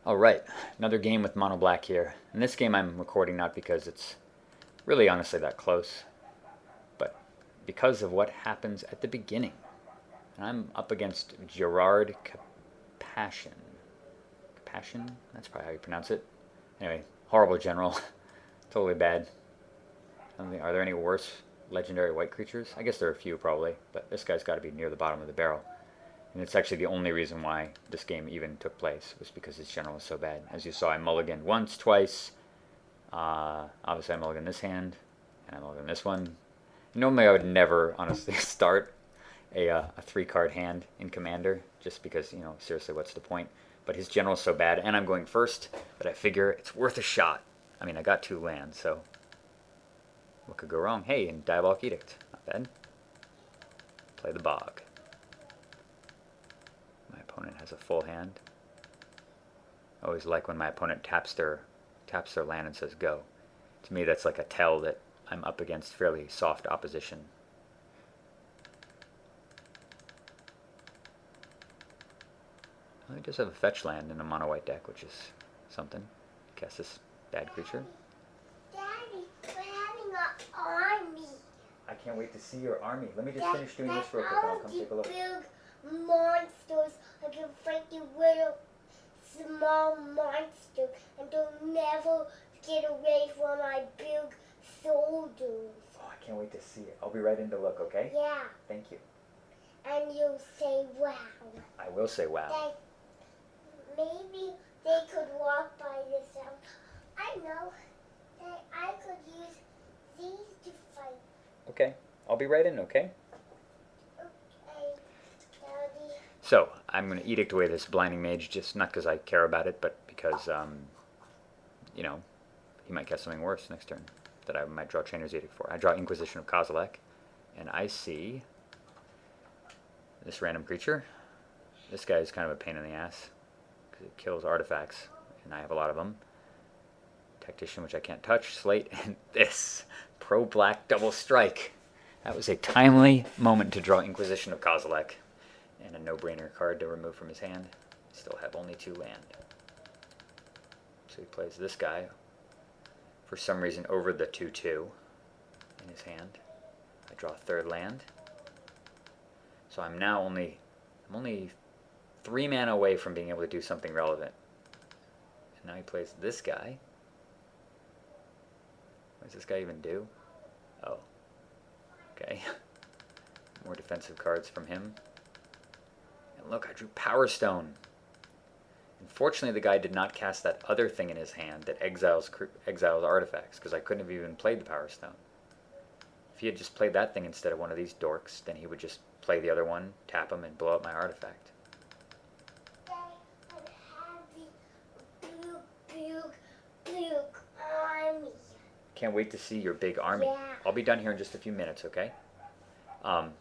All right, another game with mono black here. In this game I'm recording not because it's really honestly that close, but because of what happens at the beginning. And I'm up against Gerrard Compassion. Compassion? That's probably how you pronounce it. Anyway, horrible general. Totally bad. Are there any worse legendary white creatures? I guess there are a few probably, but this guy's got to be near the bottom of the barrel. And it's actually the only reason why this game even took place, was because his general was so bad. As you saw, I mulliganed once, twice. Obviously I mulliganed this hand, and I mulliganed this one. Normally I would never, honestly, start a 3-card hand in Commander, just because, you know, seriously, what's the point? But his general's so bad, and I'm going first, but I figure it's worth a shot. I mean, I got 2 lands, so what could go wrong? Hey, and Diabolic Edict, not bad. Play the Bog. My opponent has a full hand. I always like when my opponent taps their land and says go. To me, that's like a tell that I'm up against fairly soft opposition. Well, he does have a fetch land in a mono white deck, which is something. Cast this bad creature. Daddy, we're having an army. I can't wait to see your army. Let me just finish doing this real quick and I'll come take a look. Big monsters. I can fight the little small monster and they'll never get away from my big soldiers. Oh, I can't wait to see it. I'll be right in to look, okay? Yeah. Thank you. And you'll say wow. I will say wow. Maybe they could walk by this house. I know that I could use these to fight. Okay. I'll be right in, okay? Okay, Daddy. So, I'm going to edict away this Blinding Mage, just not because I care about it, but because, you know, he might get something worse next turn that I might draw Trainer's Edict for. I draw Inquisition of Kozilek, and I see this random creature. This guy is kind of a pain in the ass, because it kills artifacts, and I have a lot of them. Tactician, which I can't touch, Slate, and this pro-black double strike. That was a timely moment to draw Inquisition of Kozilek, and a no-brainer card to remove from his hand. Still have only 2 land. So he plays this guy, for some reason, over the 2/2 in his hand. I draw a 3rd land. So I'm only 3 mana away from being able to do something relevant. And now he plays this guy. What does this guy even do? Oh. Okay. More defensive cards from him. And look, I drew Power Stone. Unfortunately, the guy did not cast that other thing in his hand that exiles artifacts, because I couldn't have even played the Power Stone. If he had just played that thing instead of one of these dorks, then he would just play the other one, tap him, and blow up my artifact. Big army. Can't wait to see your big army. Yeah. I'll be done here in just a few minutes, okay?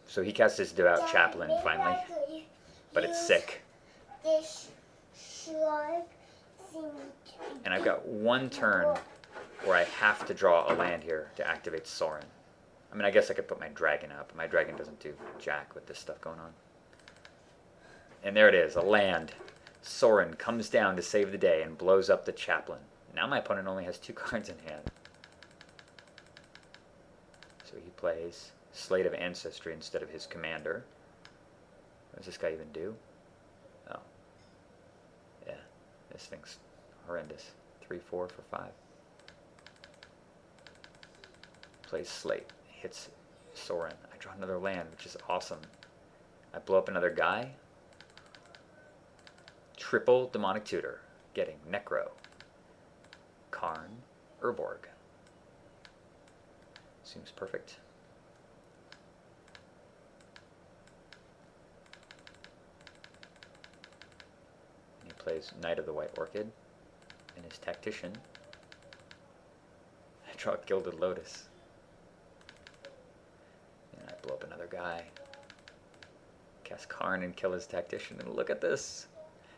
So he cast his Devout Chaplain finally, but it's sick. This shark thing. And I've got 1 turn where I have to draw a land here to activate Sorin. I mean, I guess I could put my dragon up, but my dragon doesn't do jack with this stuff going on. And there it is, a land. Sorin comes down to save the day and blows up the Chaplain. Now my opponent only has 2 cards in hand. So he plays Slate of Ancestry instead of his commander. What does this guy even do? Oh. Yeah, this thing's horrendous. 3/4 for 5. Plays Slate. Hits Sorin. I draw another land, which is awesome. I blow up another guy. Triple Demonic Tutor. Getting Necro, Karn, Urborg. Seems perfect. And he plays Knight of the White Orchid and his Tactician. I draw Gilded Lotus. And I blow up another guy. Cast Karn and kill his Tactician. And look at this.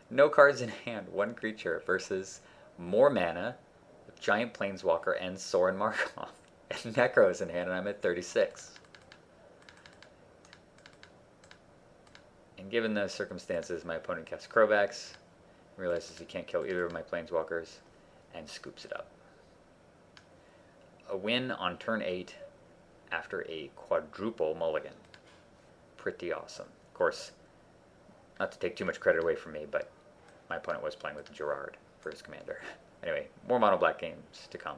No cards in hand, 1 creature versus more mana, Giant Planeswalker, and Sorin Markov. And Necro is in hand, and I'm at 36. And given the circumstances, my opponent casts Crovax, Realizes he can't kill either of my planeswalkers, and scoops it up. A win on turn 8 after a quadruple mulligan. Pretty awesome. Of course, not to take too much credit away from me, but my opponent was playing with Gerrard for his commander. Anyway, more mono black games to come.